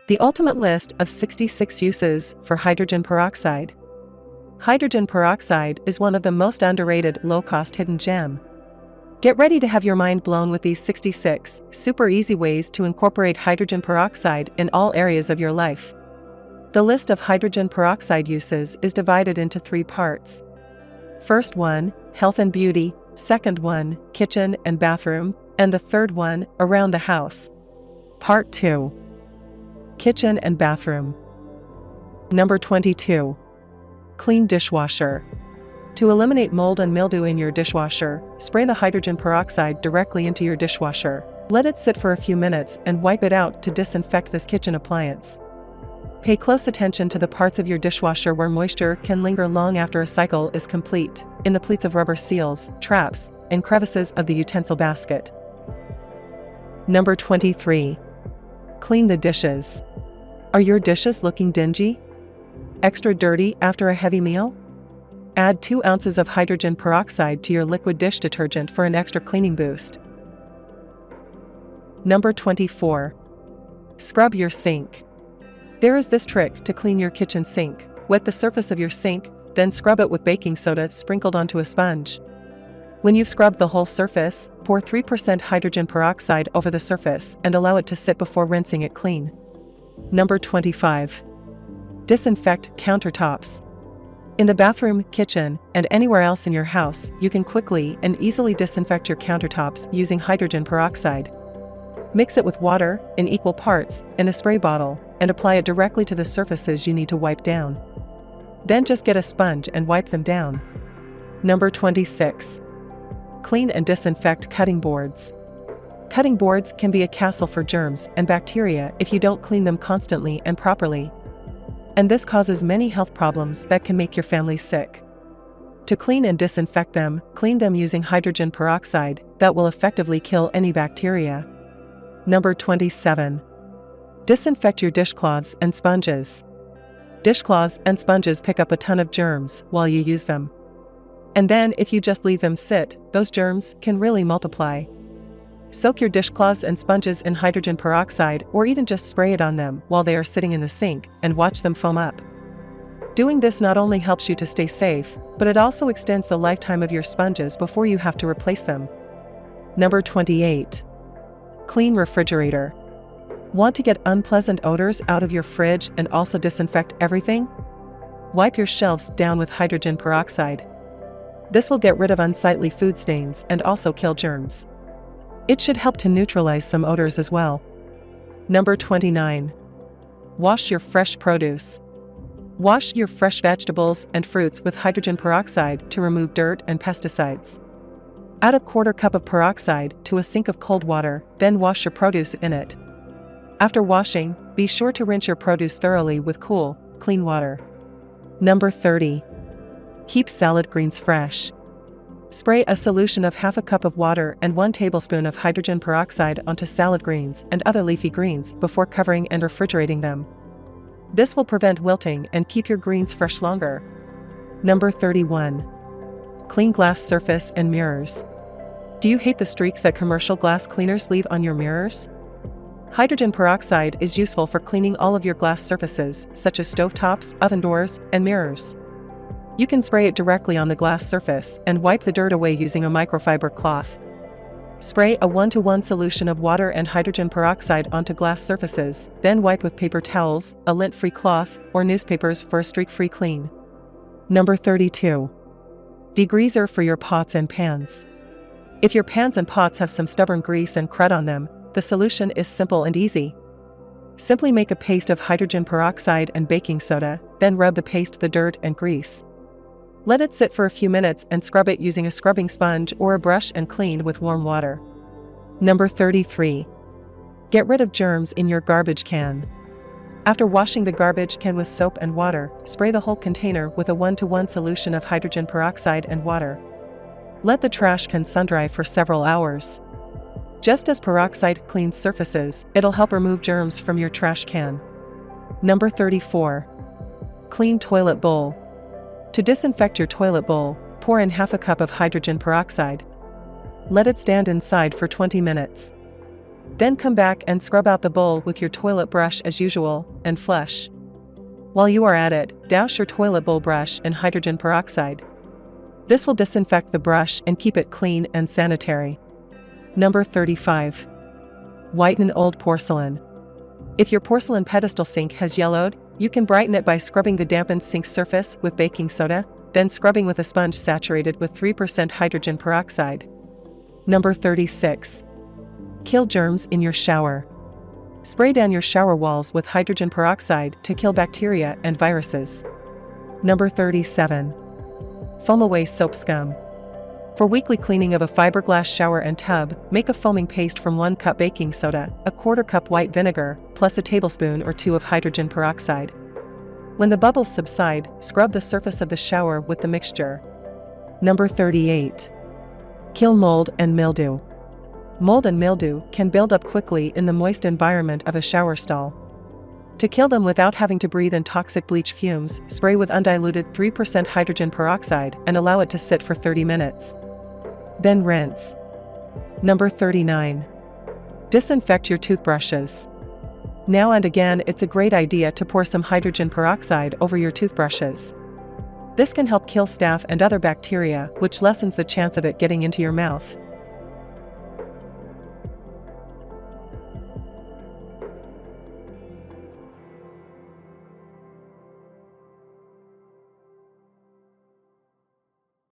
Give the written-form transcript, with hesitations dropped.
The ultimate list of 66 uses for hydrogen peroxide. Hydrogen peroxide is one of the most underrated, low-cost hidden gem. Get ready to have your mind blown with these 66 super easy ways to incorporate hydrogen peroxide in all areas of your life. The list of hydrogen peroxide uses is divided into 3 parts. First one, health and beauty, second one, kitchen and bathroom, and the third one, around the house. Part 2. Kitchen and bathroom. Number 22. Clean dishwasher. To eliminate mold and mildew in your dishwasher, spray the hydrogen peroxide directly into your dishwasher. Let it sit for a few minutes and wipe it out to disinfect this kitchen appliance. Pay close attention to the parts of your dishwasher where moisture can linger long after a cycle is complete, in the pleats of rubber seals, traps, and crevices of the utensil basket. Number 23. Clean the dishes. Are your dishes looking dingy? Extra dirty after a heavy meal? Add 2 ounces of hydrogen peroxide to your liquid dish detergent for an extra cleaning boost. Number 24. Scrub your sink. There is this trick to clean your kitchen sink. Wet the surface of your sink, then scrub it with baking soda sprinkled onto a sponge. When you've scrubbed the whole surface, pour 3% hydrogen peroxide over the surface and allow it to sit before rinsing it clean. Number 25. Disinfect countertops. In the bathroom, kitchen, and anywhere else in your house, you can quickly and easily disinfect your countertops using hydrogen peroxide. Mix it with water, in equal parts, in a spray bottle, and apply it directly to the surfaces you need to wipe down. Then just get a sponge and wipe them down. Number 26. Clean and disinfect cutting boards. Cutting boards can be a castle for germs and bacteria if you don't clean them constantly and properly. And this causes many health problems that can make your family sick. To clean and disinfect them, clean them using hydrogen peroxide that will effectively kill any bacteria. Number 27. Disinfect your dishcloths and sponges. Dishcloths and sponges pick up a ton of germs while you use them. And then if you just leave them sit, those germs can really multiply. Soak your dishcloths and sponges in hydrogen peroxide or even just spray it on them while they are sitting in the sink and watch them foam up. Doing this not only helps you to stay safe, but it also extends the lifetime of your sponges before you have to replace them. Number 28. Clean refrigerator. Want to get unpleasant odors out of your fridge and also disinfect everything? Wipe your shelves down with hydrogen peroxide. This will get rid of unsightly food stains and also kill germs. It should help to neutralize some odors as well. Number 29. Wash your fresh produce. Wash your fresh vegetables and fruits with hydrogen peroxide to remove dirt and pesticides. Add a 1/4 cup of peroxide to a sink of cold water, then wash your produce in it. After washing, be sure to rinse your produce thoroughly with cool, clean water. Number 30. Keep salad greens fresh. Spray a solution of 1/2 cup of water and 1 tablespoon of hydrogen peroxide onto salad greens and other leafy greens before covering and refrigerating them. This will prevent wilting and keep your greens fresh longer. Number 31. Clean glass surface and mirrors. Do you hate the streaks that commercial glass cleaners leave on your mirrors? Hydrogen peroxide is useful for cleaning all of your glass surfaces, such as stovetops, oven doors, and mirrors. You can spray it directly on the glass surface and wipe the dirt away using a microfiber cloth. Spray a 1-to-1 solution of water and hydrogen peroxide onto glass surfaces, then wipe with paper towels, a lint-free cloth, or newspapers for a streak-free clean. Number 32. Degreaser for your pots and pans. If your pans and pots have some stubborn grease and crud on them, the solution is simple and easy. Simply make a paste of hydrogen peroxide and baking soda, then rub the paste the dirt and grease. Let it sit for a few minutes and scrub it using a scrubbing sponge or a brush and clean with warm water. Number 33. Get rid of germs in your garbage can. After washing the garbage can with soap and water, spray the whole container with a 1-to-1 solution of hydrogen peroxide and water. Let the trash can sun-dry for several hours. Just as peroxide cleans surfaces, it'll help remove germs from your trash can. Number 34. Clean toilet bowl. To disinfect your toilet bowl, pour in 1/2 cup of hydrogen peroxide. Let it stand inside for 20 minutes. Then come back and scrub out the bowl with your toilet brush as usual, and flush. While you are at it, douse your toilet bowl brush in hydrogen peroxide. This will disinfect the brush and keep it clean and sanitary. Number 35. Whiten old porcelain. If your porcelain pedestal sink has yellowed, you can brighten it by scrubbing the dampened sink surface with baking soda, then scrubbing with a sponge saturated with 3% hydrogen peroxide. Number 36. Kill germs in your shower. Spray down your shower walls with hydrogen peroxide to kill bacteria and viruses. Number 37. Foam away soap scum. For weekly cleaning of a fiberglass shower and tub, make a foaming paste from 1 cup baking soda, a 1/4 cup white vinegar, plus a tablespoon or 2 of hydrogen peroxide. When the bubbles subside, scrub the surface of the shower with the mixture. Number 38. Kill mold and mildew. Mold and mildew can build up quickly in the moist environment of a shower stall. To kill them without having to breathe in toxic bleach fumes, spray with undiluted 3% hydrogen peroxide and allow it to sit for 30 minutes. Then rinse. Number 39. Disinfect your toothbrushes. Now and again, it's a great idea to pour some hydrogen peroxide over your toothbrushes. This can help kill staph and other bacteria, which lessens the chance of it getting into your mouth.